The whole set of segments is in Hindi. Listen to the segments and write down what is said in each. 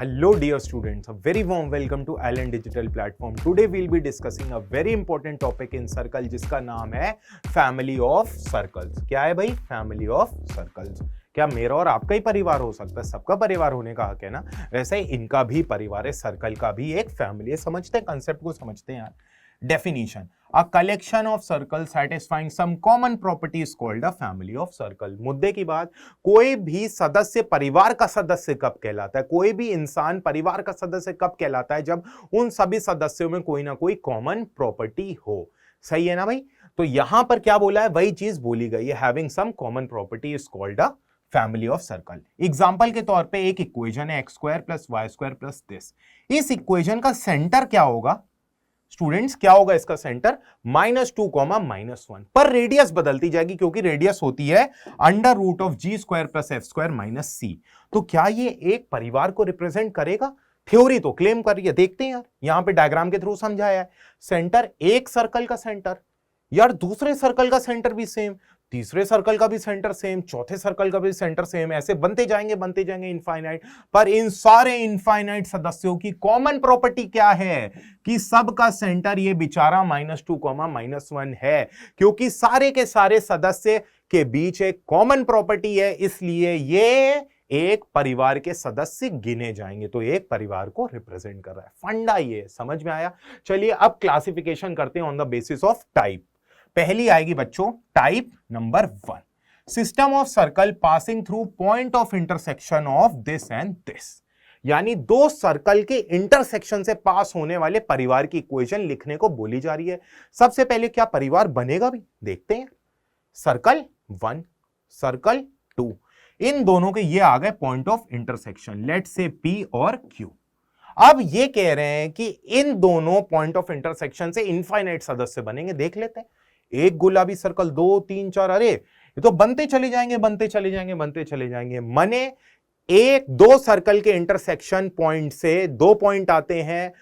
Hello dear students, a very warm welcome to Allen Digital Platform. Today we'll be discussing a very important topic in circle जिसका नाम है Family of Circles. क्या है भाई? Family of Circles. क्या मेरा और आपका ही परिवार हो सकता है? सबका परिवार होने का हक है ना? वैसे ही इनका भी परिवार है, सर्कल का भी एक फैमिली है। समझते हैं कंसेप्ट को, समझते हैं यार। Definition: A collection of circles satisfying some common property is called a family of circle. मुद्दे की बात, कोई भी सदस्य परिवार का सदस्य कब कहलाता है, कोई भी इंसान परिवार का सदस्य कब कहलाता है, जब उन सभी सदस्यों में कोई ना कोई कॉमन प्रॉपर्टी हो। सही है ना भाई? तो यहां पर क्या बोला है, वही चीज बोली गई है, having some common property is called a family of circle. Example के तौर पे एक इक्वेशन है x square plus y square plus this. इस इक्वेशन का सेंटर क्या होगा स्टूडेंट्स? क्या होगा इसका सेंटर? -2, -1 पर रेडियस बदलती जाएगी क्योंकि रेडियस होती है under root of G square plus F square minus C. तो क्या ये एक परिवार को रिप्रेजेंट करेगा? थ्योरी तो क्लेम कर रही है, देखते हैं यार। यहां पे डायग्राम के थ्रू समझाया है। सेंटर, एक सर्कल का सेंटर यार, दूसरे सर्कल का सेंटर भी सेम, तीसरे सर्कल का भी सेंटर सेम, चौथे सर्कल का भी सेंटर सेम, ऐसे बनते जाएंगे इनफाइनाइट। पर इन सारे इनफाइनाइट सदस्यों की कॉमन प्रॉपर्टी क्या है कि सबका सेंटर ये बेचारा -2, -1 है, क्योंकि सारे के सारे सदस्य के बीच एक कॉमन प्रॉपर्टी है, इसलिए ये एक परिवार के सदस्य गिने जाएंगे। तो एक परिवार को रिप्रेजेंट कर रहा है। फंडा ये समझ में आया। चलिए अब क्लासिफिकेशन करते हैं on the basis of type. पहली आएगी बच्चों type number 1, system of circle passing through point of intersection of this and this. यानी दो सर्कल के इंटरसेक्शन से पास होने वाले परिवार की इक्वेशन लिखने को बोली जा रही है। सबसे पहले क्या परिवार बनेगा भी देखते हैं। सर्कल 1, सर्कल 2, इन दोनों के ये आ गए point of intersection, let's say P और Q। अब ये कह रहे हैं कि इन दोनों पॉइंट ऑफ इंटरसेक्शन से इनफाइनाइट सदस्य बनेंगे। देख लेते हैं। एक गुलाबी सर्कल, 2, 3, 4, अरे ये तो बनते चले जाएंगे। मने एक दो सर्कल के इंटरसेक्शन पॉइंट से दो पॉइंट आते हैं,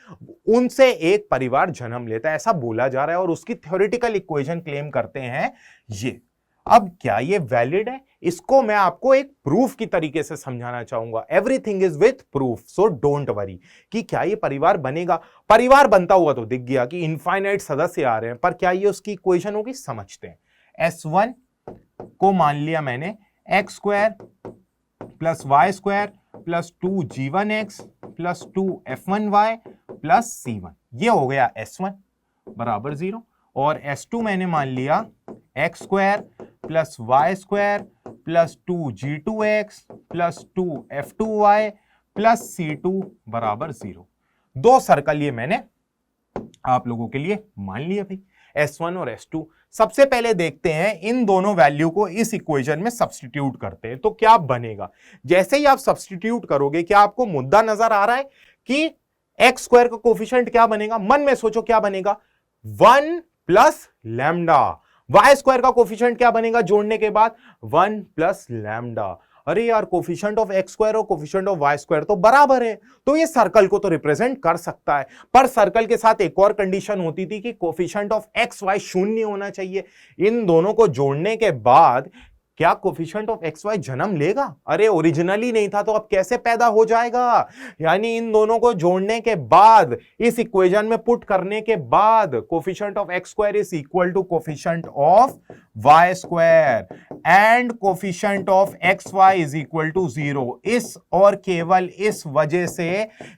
उनसे एक परिवार जन्म लेता है, ऐसा बोला जा रहा है। और उसकी थ्योरेटिकल इक्वेशन क्लेम करते हैं ये। अब क्या ये वैलिड है? इसको मैं आपको एक प्रूफ की तरीके से समझाना चाहूंगा। Everything is with proof, so don't worry कि क्या ये परिवार बनेगा। परिवार बनता हुआ तो दिख गया कि इनफाइनाइट सदस्य आ रहे हैं, पर क्या ये उसकी इक्वेशन होगी? समझते हैं। S1 को मान लिया मैंने x square plus y square plus 2g1x plus 2f1y plus c1, ये हो गया S1 बराबर 0। और S2 मैंने मान लिया x square plus y square plus 2g2x plus 2f2y plus c2 बराबर 0। दो सर्कल ये मैंने आप लोगों के लिए मान लिया भाई, S1 और S2। सबसे पहले देखते हैं इन दोनों वैल्यू को इस इक्वेशन में सब्स्टिट्यूट करते हैं तो क्या बनेगा। जैसे ही आप सब्स्टिट्यूट करोगे, क्या आपको मुद्दा नजर आ रहा है कि एक्स स्क्वायर का कोफिशिएंट क्या बनेगा? मन में सोचो क्या बनेगा? 1 प्लस लैम्डा। वाई स्क्वायर का कोफिशिएंट क्या बनेगा जोड़ने के बाद? 1 प्लस लैम्डा। अरे यार, कोफिशिएंट ऑफ एक्स स्क्वायर और कोफिशिएंट ऑफ वाई स्क्वायर तो बराबर है, तो ये सर्कल को तो रिप्रेजेंट कर सकता है। पर सर्कल के साथ एक और कंडीशन होती थी कि कोफिशिएंट ऑफ एक्स वाई 0 होना चाहिए। इन दोनों को जोड़ने के बाद क्या कोफिशिएंट ऑफ एक्स वाई जन्म लेगा? अरे ओरिजिनली नहीं था तो अब कैसे पैदा हो जाएगा? यानी इन दोनों को जोड़ने के बाद, इस इक्वेशन में पुट करने के बाद, coefficient of x square is equal to coefficient of y square and coefficient of x y is equal to 0। इस और केवल इस वजह से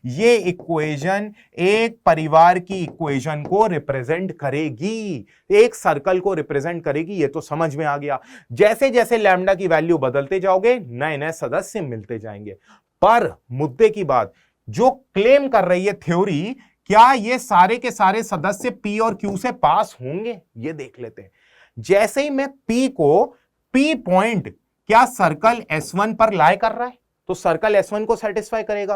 ये इक्वेशन एक परिवार की इक्वेशन को रिप्रेजेंट करेगी, एक सर्कल को रिप्रेजेंट करेगी। ये तो समझ में आ गया। जैसे जैसे लैम्डा की वैल्यू बदलते जाओगे, नए नए सदस्य मिलते जाएंगे। पर मुद्दे की बात जो क्लेम कर रही है थ्योरी, क्या ये सारे के सारे सदस्य P और Q से पास होंगे? ये देख लेते हैं। जैसे ही मैं P को, P पॉइंट क्या सर्कल S1 पर लाई कर रहा है तो सर्कल S1 को सेटिस्फाई करेगा।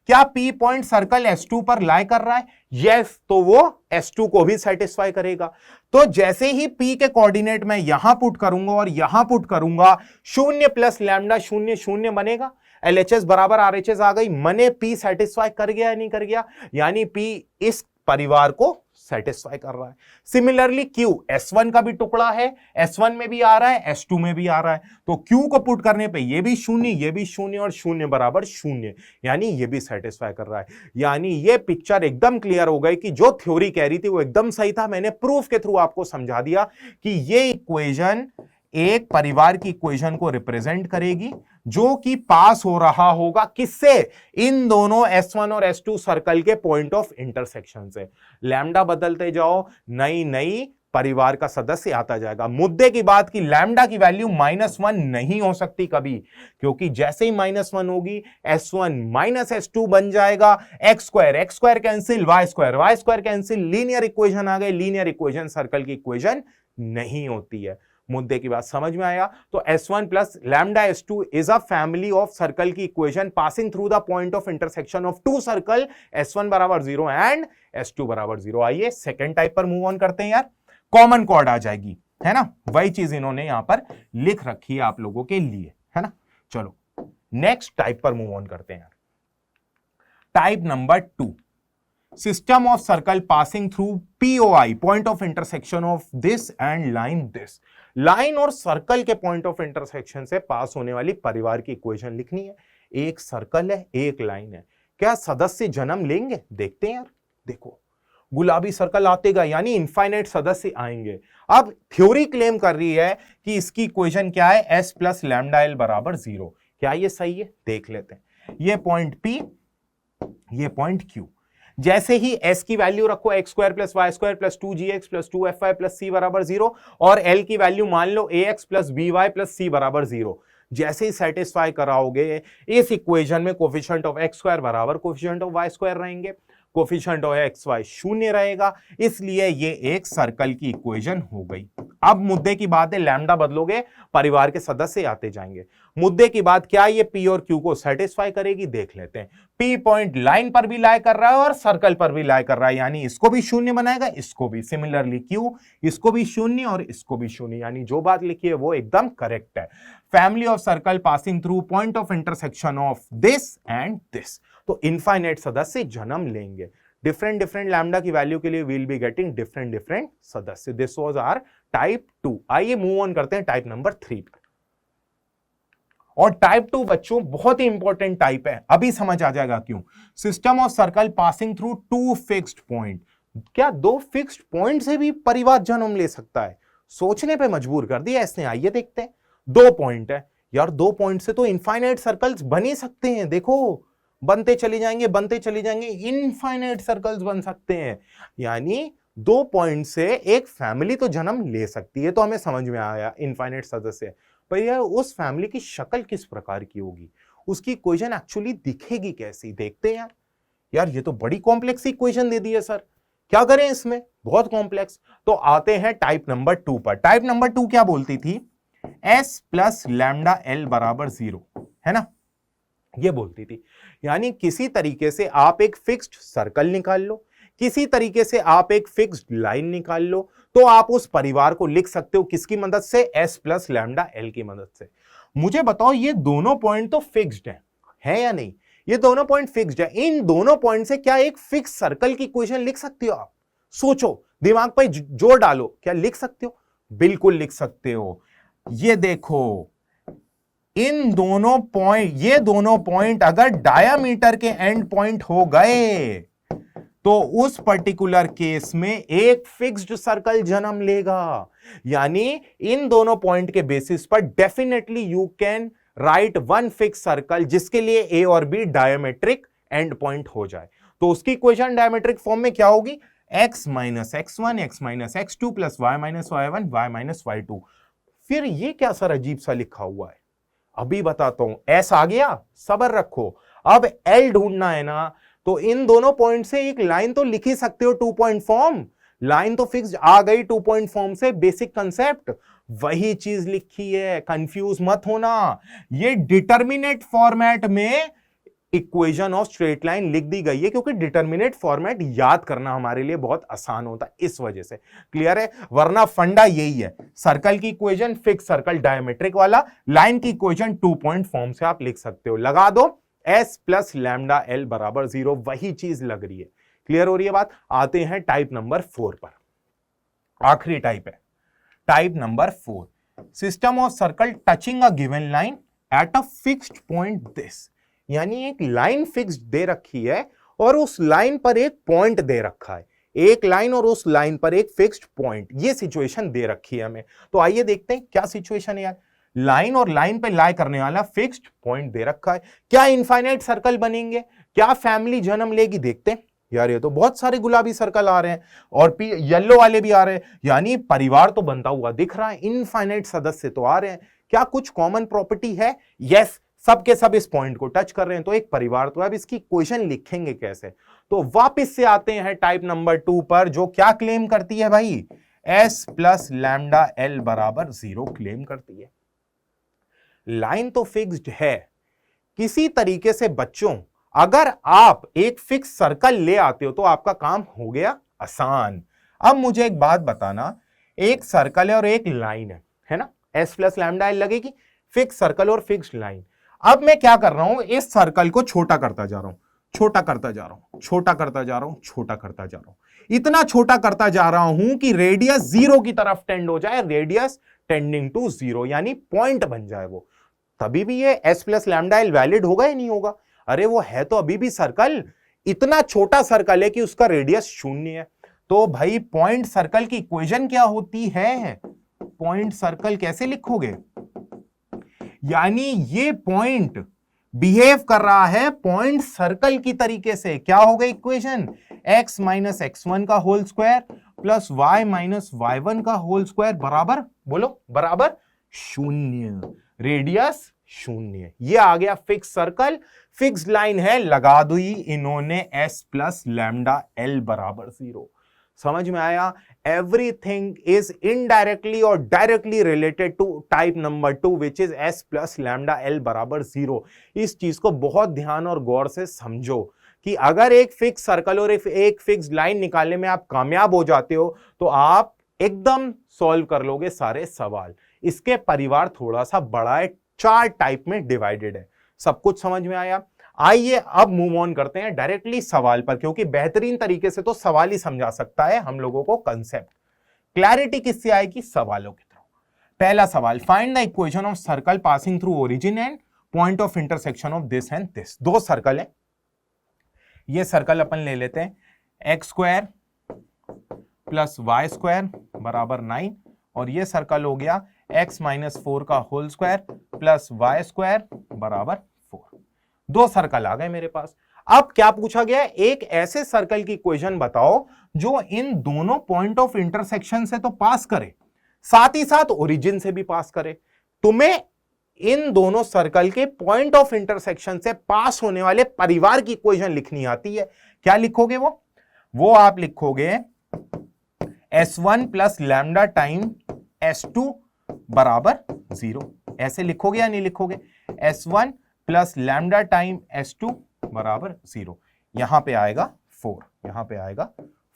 क्या P पॉइंट सर्कल S2 पर लाई कर रहा है? यस, तो वो S2 को भी सेटिस्फाई करेगा। तो जैसे ही P के कोऑर्डिनेट मैं यहां पुट करूंगा और यहां पुट करूंगा, 0 प्लस लैम्डा 0 0 बनेगा। LHS बराबर RHS आ गई। मने P सेटिस्फाई कर गया या नहीं कर गया? यानी P इस परिवार को सेटिस्फाई कर रहा है। सिमिलरली Q S1 का भी टुकड़ा है, S1 में भी आ रहा है, S2 में भी आ रहा है, तो Q को पुट करने पे ये भी शून्य, ये भी शून्य और शून्य बराबर शून्य, यानी ये भी सेटिस्फाई कर रहा है। यानी ये पिक्चर एकदम क्लियर हो गई कि जो थ्योरी कह रही थी वो एकदम सही था। मैंने प्रूफ के थ्रू आपको समझा दिया कि ये इक्वेशन एक परिवार की इक्वेशन को रिप्रेजेंट करेगी जो कि पास हो रहा होगा किससे, इन दोनों S1 और S2 सर्कल के पॉइंट ऑफ इंटरसेक्शन से। लैम्डा बदलते जाओ, नई नई परिवार का सदस्य आता जाएगा। मुद्दे की बात की लैम्डा की वैल्यू -1 नहीं हो सकती कभी, क्योंकि जैसे ही -1 होगी S1 -S2 बन जाएगा, x square cancel, y square cancel, linear equation आ गए। लीनियर इक्वेशन सर्कल की इक्वेशन नहीं होती है। मुद्दे की बात समझ में आया? तो S1 plus lambda S2 is a family of circle की equation passing through the point of intersection of two circle, S1 बराबर 0 एंड S2 बराबर 0। आइए सेकेंड टाइप पर मूव ऑन करते हैं यार। कॉमन कॉर्ड आ जाएगी, है ना, वही चीज इन्होंने यहां पर लिख रखी है आप लोगों के लिए, है ना। चलो नेक्स्ट टाइप पर मूव ऑन करते हैं। Type number 2, system of circle passing through POI, point of intersection of this and line this. Line और सर्कल के पॉइंट ऑफ इंटरसेक्शन से पास होने वाली परिवार की इक्वेशन लिखनी है। एक सर्कल है, एक लाइन है, क्या सदस्य जन्म लेंगे? देखते हैं यार। देखो गुलाबी सर्कल आतेगा यानी इनफाइनाइट सदस्य आएंगे। अब थ्योरी क्लेम कर रही है कि इसकी इक्वेशन क्या है, S प्लस लैम्डा L बराबर 0। क्या ये सही है? देख लेते हैं। ये पॉइंट P, ये पॉइंट Q। जैसे ही S की वैल्यू रखो x square plus y square plus 2gx plus 2fy plus c बराबर 0, और L की वैल्यू मान लो ax plus by plus c बराबर 0। जैसे ही सेटिस्फाई कराओगे इस इक्वेशन में कोफिशिएंट ऑफ x स्क्वायर बराबर कोफिशिएंट ऑफ y स्क्वायर रहेंगे, कोफिशिएंट ऑफ एक्स वाई शून्य रहेगा, इसलिए ये एक सर्कल की इक्वेशन हो गई। अब मुद्दे की बात है, लैम्डा बदलोगे परिवार के सदस्य आते जाएंगे। मुद्दे की बात क्या ये P और Q को सेटिस्फाई करेगी? देख लेते हैं। P पॉइंट लाइन पर भी लाई कर रहा है और सर्कल पर भी लाई कर रहा है, यानी इसको भी शून्य बनाएगा, इसको भी। सिमिलरली Q इसको भी शून्य और इसको भी शून्य, यानी जो बात लिखी है वो एकदम करेक्ट है। Family of circle passing through point of intersection of this and this, तो इनफाइनाइट सदस्य जन्म लेंगे। डिफरेंट डिफरेंट लैम्डा की वैल्यू के लिए will be getting different different सदस्य। This was our type 2। आइए मूव ऑन करते हैं टाइप नंबर 3 पर। और टाइप 2 बच्चों बहुत ही इंपॉर्टेंट टाइप है, अभी समझ आ जाएगा क्यों। System of circle passing through two fixed point. क्या दो फिक्स्ड पॉइंट से भी परिवार जन्म ले सकता है? सोचने पे मजबूर कर दिया इसने। आइए देखते हैं। दो पॉइंट है यार, दो पॉइंट से तो इनफाइनाइट सर्कल्स बन ही सकते हैं। देखो बनते चले जाएंगे, बनते चले जाएंगे, इनफाइनाइट सर्कल्स बन सकते हैं। यानी दो पॉइंट से एक फैमिली तो जन्म ले सकती है, तो हमें समझ में आया इनफाइनाइट सदस्य। पर यार उस फैमिली की शक्ल किस प्रकार की होगी, उसकी इक्वेशन एक्चुअली दिखेगी कैसी? देखते हैं यार। यार ये तो बड़ी कॉम्प्लेक्स इक्वेशन दे दी है सर, क्या करें इसमें? बहुत कॉम्प्लेक्स। तो आते हैं टाइप नंबर 2 पर। टाइप नंबर 2 क्या बोलती थी? S प्लस लैम्डा L बराबर 0, है ना, ये बोलती थी। यानी किसी तरीके से आप एक फिक्स्ड सर्कल निकाल लो, किसी तरीके से आप एक फिक्स्ड लाइन निकाल लो, तो आप उस परिवार को लिख सकते हो किसकी मदद से? S प्लस लैम्डा L की मदद से। मुझे बताओ ये दोनों पॉइंट तो फिक्स्ड है या नहीं? ये दोनों पॉइंट फिक्स्ड है। इन दोनों पॉइंट से क्या एक फिक्स सर्कल की इक्वेशन लिख सकते हो आप? सोचो, दिमाग पर जोर डालो, क्या लिख सकते हो? बिल्कुल लिख सकते हो। ये देखो इन दोनों पॉइंट, ये दोनों पॉइंट अगर डायामीटर के एंड पॉइंट हो गए तो उस पर्टिकुलर केस में एक फिक्स्ड सर्कल जन्म लेगा। यानी इन दोनों पॉइंट के बेसिस पर definitely you can write one fix circle जिसके लिए ए और बी डायमेट्रिक एंड पॉइंट हो जाए। तो उसकी इक्वेशन डायमेट्रिक फॉर्म में क्या होगी? x minus x1 x minus x2 plus y minus y1 y minus y2। फिर ये क्या सर अजीब सा लिखा हुआ है? अभी बताता हूं। S आ गया, सबर रखो। अब L ढूंढना है ना, तो इन दोनों पॉइंट से एक लाइन तो लिख ही सकते हो, टू पॉइंट फॉर्म। लाइन तो फिक्स्ड आ गई टू पॉइंट फॉर्म से, बेसिक कंसेप्ट वही चीज लिखी है, कंफ्यूज मत होना। ये डिटर्मिनेट फॉर्मेट में इक्वेशन ऑफ स्ट्रेट लाइन लिख दी गई है, क्योंकि डिटर्मिनेट फॉर्मेट याद करना हमारे लिए बहुत आसान होता है, इस वजह से। क्लियर है? वरना फंडा यही है, सर्कल की इक्वेशन फिक्स सर्कल डायमेट्रिक वाला, लाइन की इक्वेशन टू पॉइंट फॉर्म से आप लिख सकते हो। लगा दो S प्लस लैम्डा L बराबर 0, वही चीज लग रही है। क्लियर हो रही है बात? आते हैं टाइप नंबर 4 पर, आखिरी टाइप है type number 4, system of circle touching a given line at a fixed point this, यानी एक लाइन फिक्स्ड दे रखी है और उस लाइन पर एक पॉइंट दे रखा है, एक लाइन और उस लाइन पर एक फिक्स्ड पॉइंट, ये सिचुएशन दे रखी है हमें। तो आइए देखते हैं क्या सिचुएशन है यार। लाइन और लाइन पे लाई करने वाला फिक्स्ड पॉइंट दे रखा है, क्या इनफाइनाइट सर्कल बनेंगे, क्या फैमिली जन्म लेगी? देखते हैं यार, ये तो बहुत सारे गुलाबी सर्कल आ रहे हैं और येलो वाले भी आ रहे हैं, यानी परिवार तो बनता हुआ दिख रहा है, इनफाइनाइट सदस्य तो आ रहे हैं। क्या कुछ कॉमन प्रॉपर्टी है? यस, सबके सब इस पॉइंट को टच कर रहे हैं, तो एक परिवार तो है। अब इसकी इक्वेशन लिखेंगे कैसे? तो वापस से आते हैं टाइप नंबर 2 पर, जो क्या क्लेम करती है भाई? s प्लस लैम्डा एल बराबर 0 क्लेम करती है। लाइन तो फिक्स्ड है, किसी तरीके से बच्चों अगर आप एक फिक्स सर्कल ले आते हो तो आपका काम हो गया आसान। अब मुझे एक बात बताना, एक सर्कल है और एक लाइन है ना, s प्लस लैम्डा एल लगेगी, फिक्स सर्कल और फिक्स्ड लाइन। अब मैं क्या कर रहा हूं, इस सर्कल को छोटा करता जा रहा हूं, छोटा करता जा रहा हूं, छोटा करता जा रहा हूं, छोटा करता जा रहा हूं, इतना छोटा करता जा रहा हूं कि रेडियस 0 की तरफ टेंड हो जाए, रेडियस टेंडिंग टू 0, यानी पॉइंट बन जाए वो। तभी भी ये s plus lambda L valid होगा या नहीं होगा? अरे वो है तो अभी भी सर्कल, इतना छोटा सर्कल है कि उसका रेडियस 0 है। तो भाई पॉइंट सर्कल की इक्वेशन क्या होती है? पॉइंट सर्कल कैसे लिखोगे? यानी ये पॉइंट बिहेव कर रहा है पॉइंट सर्कल की तरीके से। क्या हो गई इक्वेशन? x माइनस x1 का whole square plus y minus y1 का होल स्क्वायर बराबर, बोलो, बराबर 0, रेडियस 0। ये आ गया फिक्स सर्कल, फिक्स लाइन है, लगा दी इन्होंने s प्लस लैम्डा एल बराबर 0। समझ में आया? एवरीथिंग इज इनडायरेक्टली और directly related to type number 2 which is s plus lambda L बराबर 0। इस चीज को बहुत ध्यान और गौर से समझो कि अगर एक फिक्स सर्कल और एक फिक्स लाइन निकालने में आप कामयाब हो जाते हो तो आप एकदम सॉल्व कर लोगे सारे सवाल। इसके परिवार थोड़ा सा बड़ा है, 4 टाइप में डिवाइडेड है। सब कुछ समझ में आया? आइए अब मूव ऑन करते हैं डायरेक्टली सवाल पर, क्योंकि बेहतरीन तरीके से तो सवाल ही समझा सकता है हम लोगों को कंसेप्ट। क्लैरिटी किससे आएगी? सवालों के थ्रू। पहला सवाल, find the equation of circle passing through origin and point of intersection of this and this. दो सर्कल है, ये सर्कल अपन ले लेते हैं, x square plus y square बराबर 9, और ये सर्कल हो गया x माइनस 4 का whole square plus y square बराबर 4। दो सर्कल आ गए मेरे पास। अब क्या पूछा गया है? एक ऐसे सर्कल की इक्वेशन बताओ जो इन दोनों पॉइंट ऑफ इंटरसेक्शन से तो पास करे, साथ ही साथ ओरिजिन से भी पास करे। तुम्हें इन दोनों सर्कल के पॉइंट ऑफ इंटरसेक्शन से पास होने वाले परिवार की इक्वेशन लिखनी आती है। क्या लिखोगे? वो आप लिखोगे s1 plus lambda time s2 बराबर 0। ऐसे लिखोगे या नहीं लिखोगे? s1 plus lambda time s2 बराबर 0। यहां पे आएगा 4, यहां पे आएगा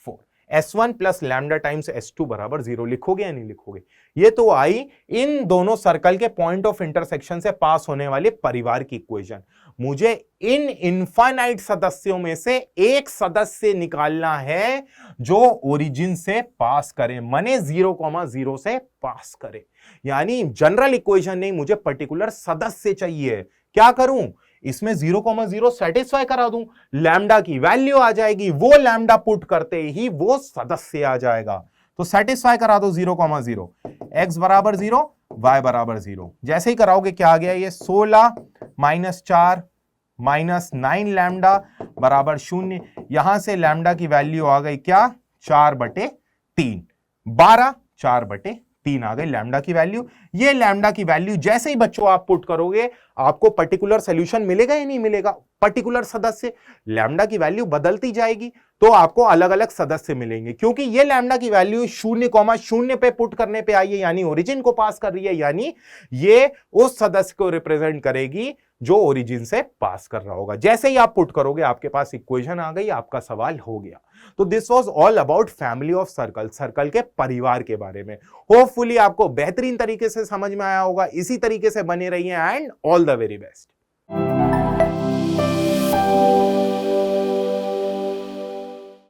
4। s1 plus lambda times s2 बराबर 0 लिखोगे या नहीं लिखोगे? ये तो आई इन दोनों सर्कल के पॉइंट ऑफ इंटरसेक्शन से पास होने वाले परिवार की इक्वेशन। मुझे इन इनफाइनाइट सदस्यों में से एक सदस्य निकालना है जो ओरिजिन से पास करे, माने 0,0 से पास करे। यानी जनरल इक्वेशन नहीं, मुझे पर्टिकुलर सदस्य चाहिए। क्या करूं? इसमें 0,0 सेटिस्फाई करा दूं, लैम्डा की वैल्यू आ जाएगी, वो लैम्डा पुट करते ही वो सदस्य आ जाएगा। तो सेटिस्फाई करा दो 0,0, x बराबर 0, y बराबर 0। जैसे ही कराओगे क्या आ गया? ये 16 माइनस 4 माइनस 9 लैम्डा बराबर 0। यहां से लैम्डा की वैल्यू आ गई क्या? 4/3, 12 4/3 आ गई लैम्डा की वैल्यू। ये लैम्डा की वैल्यू जैसे ही बच्चों आप पुट करोगे आपको पर्टिकुलर सॉल्यूशन मिलेगा या नहीं मिलेगा? पर्टिकुलर सदस्य, लैम्डा की वैल्यू बदलती जाएगी तो आपको अलग अलग सदस्य मिलेंगे, क्योंकि ये लैम्डा की वैल्यू 0,0 पे पुट करने पे आई है, यानी ओरिजिन को पास कर रही है, यानी ये उस सदस्य को रिप्रेजेंट करेगी जो ओरिजिन से पास कर रहा होगा। जैसे ही आप पुट करोगे आपके पास इक्वेशन आ गई, आपका सवाल हो गया। तो this was all about family of circle, circle के परिवार के बारे में। होपफुली आपको बेहतरीन तरीके से समझ में आया होगा। इसी तरीके से बने रहिए and all the very best.